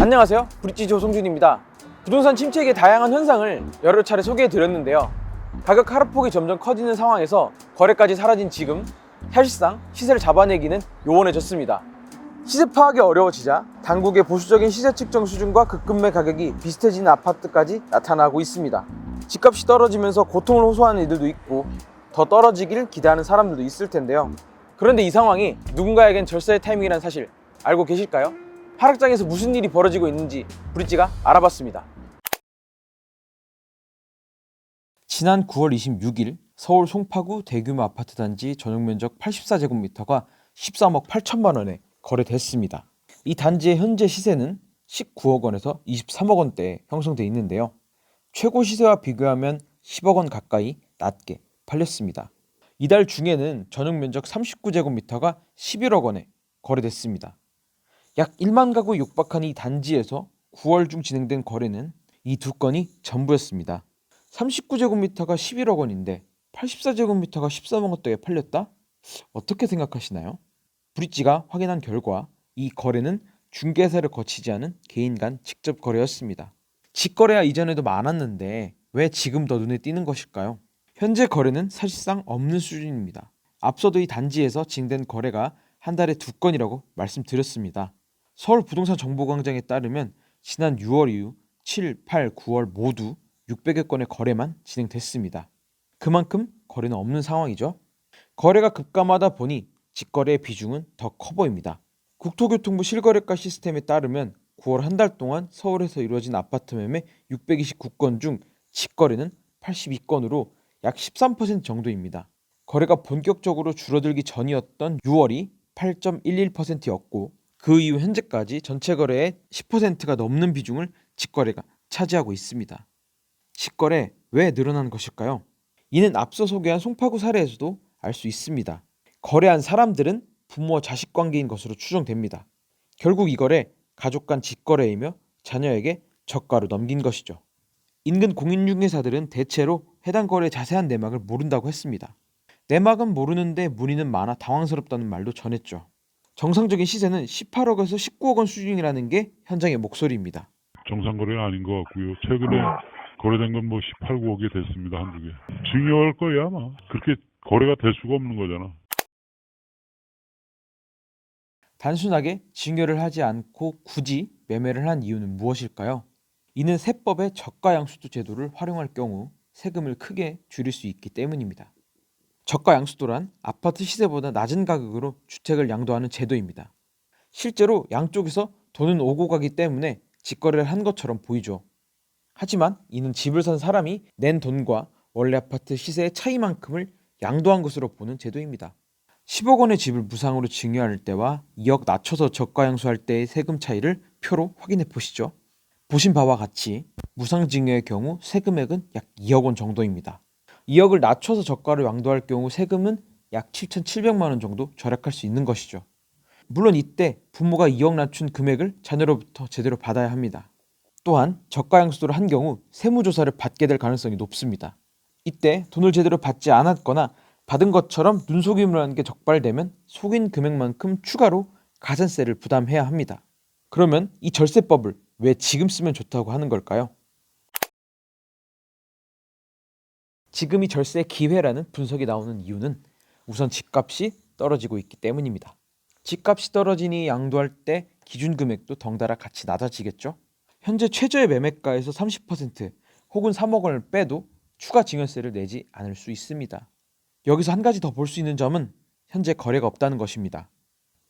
안녕하세요, 브릿지 조성준입니다. 부동산 침체의 다양한 현상을 여러 차례 소개해 드렸는데요. 가격 하락폭이 점점 커지는 상황에서 거래까지 사라진 지금 사실상 시세를 잡아내기는 요원해졌습니다. 시세 파악이 어려워지자 당국의 보수적인 시세 측정 수준과 급급매 가격이 비슷해지는 아파트까지 나타나고 있습니다. 집값이 떨어지면서 고통을 호소하는 이들도 있고 더 떨어지길 기대하는 사람들도 있을 텐데요. 그런데 이 상황이 누군가에겐 절세의 타이밍이라는 사실 알고 계실까요? 하락장에서 무슨 일이 벌어지고 있는지 브릿지가 알아봤습니다. 지난 9월 26일 서울 송파구 대규모 아파트 단지 전용면적 84제곱미터가 13억 8천만 원에 거래됐습니다. 이 단지의 현재 시세는 19억 원에서 23억 원대에 형성돼 있는데요. 최고 시세와 비교하면 10억 원 가까이 낮게 팔렸습니다. 이달 중에는 전용면적 39제곱미터가 11억 원에 거래됐습니다. 약 1만 가구 육박한 이 단지에서 9월 중 진행된 거래는 이 두 건이 전부였습니다. 39제곱미터가 11억 원인데 84제곱미터가 13억 원대에 팔렸다? 어떻게 생각하시나요? 브릿지가 확인한 결과 이 거래는 중개사를 거치지 않은 개인 간 직접 거래였습니다. 직거래야 이전에도 많았는데 왜 지금 더 눈에 띄는 것일까요? 현재 거래는 사실상 없는 수준입니다. 앞서도 이 단지에서 진행된 거래가 한 달에 2건이라고 말씀드렸습니다. 서울부동산정보광장에 따르면 지난 6월 이후 7, 8, 9월 모두 600여 건의 거래만 진행됐습니다. 그만큼 거래는 없는 상황이죠. 거래가 급감하다 보니 직거래의 비중은 더 커 보입니다. 국토교통부 실거래가 시스템에 따르면 9월 한 달 동안 서울에서 이루어진 아파트 매매 629건 중 직거래는 82건으로 약 13% 정도입니다. 거래가 본격적으로 줄어들기 전이었던 6월이 8.11%였고 그 이후 현재까지 전체 거래의 10%가 넘는 비중을 직거래가 차지하고 있습니다. 직거래 왜 늘어난 것일까요? 이는 앞서 소개한 송파구 사례에서도 알 수 있습니다. 거래한 사람들은 부모와 자식 관계인 것으로 추정됩니다. 결국 이 거래 가족 간 직거래이며 자녀에게 저가로 넘긴 것이죠. 인근 공인중개사들은 대체로 해당 거래의 자세한 내막을 모른다고 했습니다. 내막은 모르는데 문의는 많아 당황스럽다는 말도 전했죠. 정상적인 시세는 18억에서 19억 원 수준이라는 게 현장의 목소리입니다. 정상 거래는 아닌 것 같고요. 최근에 거래된 건 뭐 18, 9억이 됐습니다. 한두 개. 중요할 거야 아마. 그렇게 거래가 될 수가 없는 거잖아. 단순하게 증여를 하지 않고 굳이 매매를 한 이유는 무엇일까요? 이는 세법의 저가양수도 제도를 활용할 경우 세금을 크게 줄일 수 있기 때문입니다. 저가양수도란 아파트 시세보다 낮은 가격으로 주택을 양도하는 제도입니다. 실제로 양쪽에서 돈은 오고 가기 때문에 직거래를 한 것처럼 보이죠. 하지만 이는 집을 산 사람이 낸 돈과 원래 아파트 시세의 차이만큼을 양도한 것으로 보는 제도입니다. 10억 원의 집을 무상으로 증여할 때와 2억 낮춰서 저가양수할 때의 세금 차이를 표로 확인해 보시죠. 보신 바와 같이 무상 증여의 경우 세금액은 약 2억 원 정도입니다. 2억을 낮춰서 저가로 양도할 경우 세금은 약 7,700만 원 정도 절약할 수 있는 것이죠. 물론 이때 부모가 2억 낮춘 금액을 자녀로부터 제대로 받아야 합니다. 또한 저가양수도를 한 경우 세무조사를 받게 될 가능성이 높습니다. 이때 돈을 제대로 받지 않았거나 받은 것처럼 눈속임을 하는 게 적발되면 속인 금액만큼 추가로 가산세를 부담해야 합니다. 그러면 이 절세법을 왜 지금 쓰면 좋다고 하는 걸까요? 지금이 절세의 기회라는 분석이 나오는 이유는 우선 집값이 떨어지고 있기 때문입니다. 집값이 떨어지니 양도할 때 기준 금액도 덩달아 같이 낮아지겠죠? 현재 최저의 매매가에서 30% 혹은 3억 원을 빼도 추가 증여세를 내지 않을 수 있습니다. 여기서 한 가지 더 볼 수 있는 점은 현재 거래가 없다는 것입니다.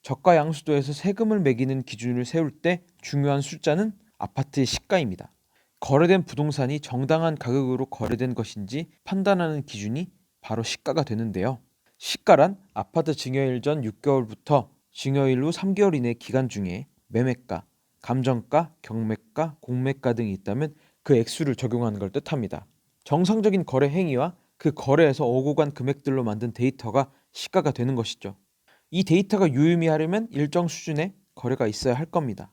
저가 양수도에서 세금을 매기는 기준을 세울 때 중요한 숫자는 아파트의 시가입니다. 거래된 부동산이 정당한 가격으로 거래된 것인지 판단하는 기준이 바로 시가가 되는데요. 시가란 아파트 증여일 전 6개월부터 증여일 후 3개월 이내 기간 중에 매매가, 감정가, 경매가, 공매가 등이 있다면 그 액수를 적용하는 걸 뜻합니다. 정상적인 거래 행위와 그 거래에서 오고 간 금액들로 만든 데이터가 시가가 되는 것이죠. 이 데이터가 유의미하려면 일정 수준의 거래가 있어야 할 겁니다.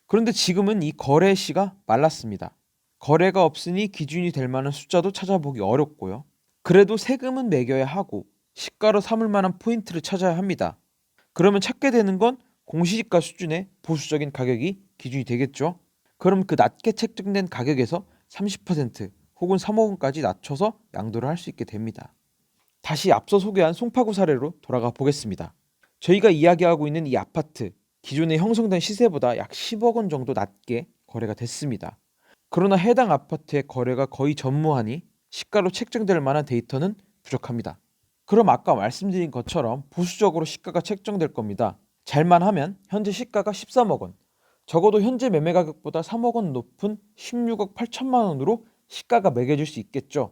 그런데 지금은 이 거래 시가 말랐습니다. 거래가 없으니 기준이 될 만한 숫자도 찾아보기 어렵고요. 그래도 세금은 매겨야 하고 시가로 삼을 만한 포인트를 찾아야 합니다. 그러면 찾게 되는 건 공시지가 수준의 보수적인 가격이 기준이 되겠죠. 그럼 그 낮게 책정된 가격에서 30% 혹은 3억 원까지 낮춰서 양도를 할 수 있게 됩니다. 다시 앞서 소개한 송파구 사례로 돌아가 보겠습니다. 저희가 이야기하고 있는 이 아파트, 기존에 형성된 시세보다 약 10억 원 정도 낮게 거래가 됐습니다. 그러나 해당 아파트의 거래가 거의 전무하니 시가로 책정될 만한 데이터는 부족합니다. 그럼 아까 말씀드린 것처럼 보수적으로 시가가 책정될 겁니다. 잘만 하면 현재 시가가 13억 원, 적어도 현재 매매 가격보다 3억 원 높은 16억 8천만 원으로 시가가 매겨질 수 있겠죠.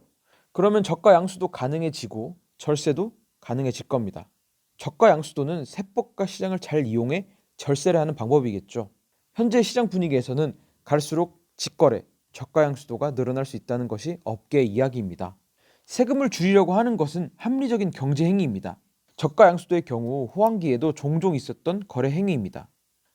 그러면 저가 양수도 가능해지고 절세도 가능해질 겁니다. 저가 양수도는 세법과 시장을 잘 이용해 절세를 하는 방법이겠죠. 현재 시장 분위기에서는 갈수록 직거래, 저가 양수도가 늘어날 수 있다는 것이 업계의 이야기입니다. 세금을 줄이려고 하는 것은 합리적인 경제 행위입니다. 저가 양수도의 경우 호황기에도 종종 있었던 거래 행위입니다.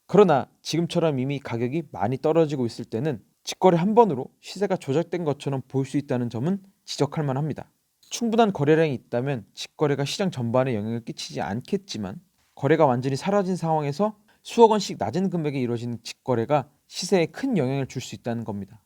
그러나 지금처럼 이미 가격이 많이 떨어지고 있을 때는 직거래 한 번으로 시세가 조작된 것처럼 보일 수 있다는 점은 지적할 만합니다. 충분한 거래량이 있다면 직거래가 시장 전반에 영향을 끼치지 않겠지만 거래가 완전히 사라진 상황에서 수억 원씩 낮은 금액에 이루어지는 직거래가 시세에 큰 영향을 줄 수 있다는 겁니다.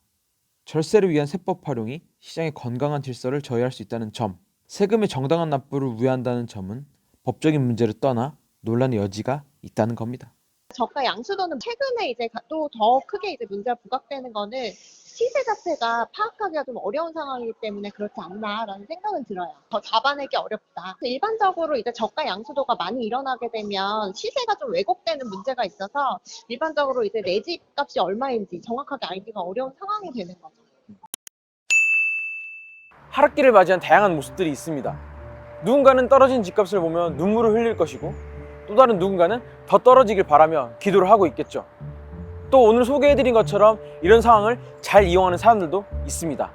절세를 위한 세법 활용이 시장의 건강한 질서를 저해할 수 있다는 점, 세금의 정당한 납부를 우회한다는 점은 법적인 문제를 떠나 논란의 여지가 있다는 겁니다. 저가 양수도는 최근에 이제 또 더 크게 이제 문제가 부각되는 거는 시세 자체가 파악하기가 좀 어려운 상황이기 때문에 그렇지 않나라는 생각은 들어요. 더 잡아내기 어렵다. 일반적으로 이제 저가 양수도가 많이 일어나게 되면 시세가 좀 왜곡되는 문제가 있어서 일반적으로 이제 내 집 값이 얼마인지 정확하게 알기가 어려운 상황이 되는 거죠. 하락기를 맞이한 다양한 모습들이 있습니다. 누군가는 떨어진 집값을 보며 눈물을 흘릴 것이고 또 다른 누군가는 더 떨어지길 바라며 기도를 하고 있겠죠. 또 오늘 소개해드린 것처럼 이런 상황을 잘 이용하는 사람들도 있습니다.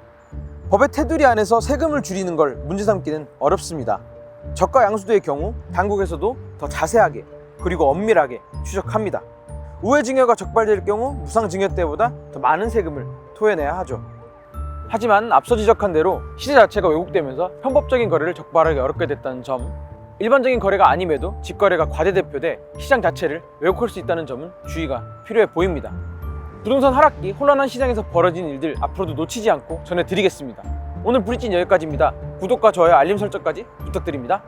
법의 테두리 안에서 세금을 줄이는 걸 문제 삼기는 어렵습니다. 저가 양수도의 경우 당국에서도 더 자세하게 그리고 엄밀하게 추적합니다. 우회증여가 적발될 경우 무상증여 때보다 더 많은 세금을 토해내야 하죠. 하지만 앞서 지적한 대로 시세 자체가 왜곡되면서 편법적인 거래를 적발하기 어렵게 됐다는 점, 일반적인 거래가 아님에도 직거래가 과대대표돼 시장 자체를 왜곡할 수 있다는 점은 주의가 필요해 보입니다. 부동산 하락기 혼란한 시장에서 벌어진 일들 앞으로도 놓치지 않고 전해드리겠습니다. 오늘 브릿지는 여기까지입니다. 구독과 좋아요, 알림 설정까지 부탁드립니다.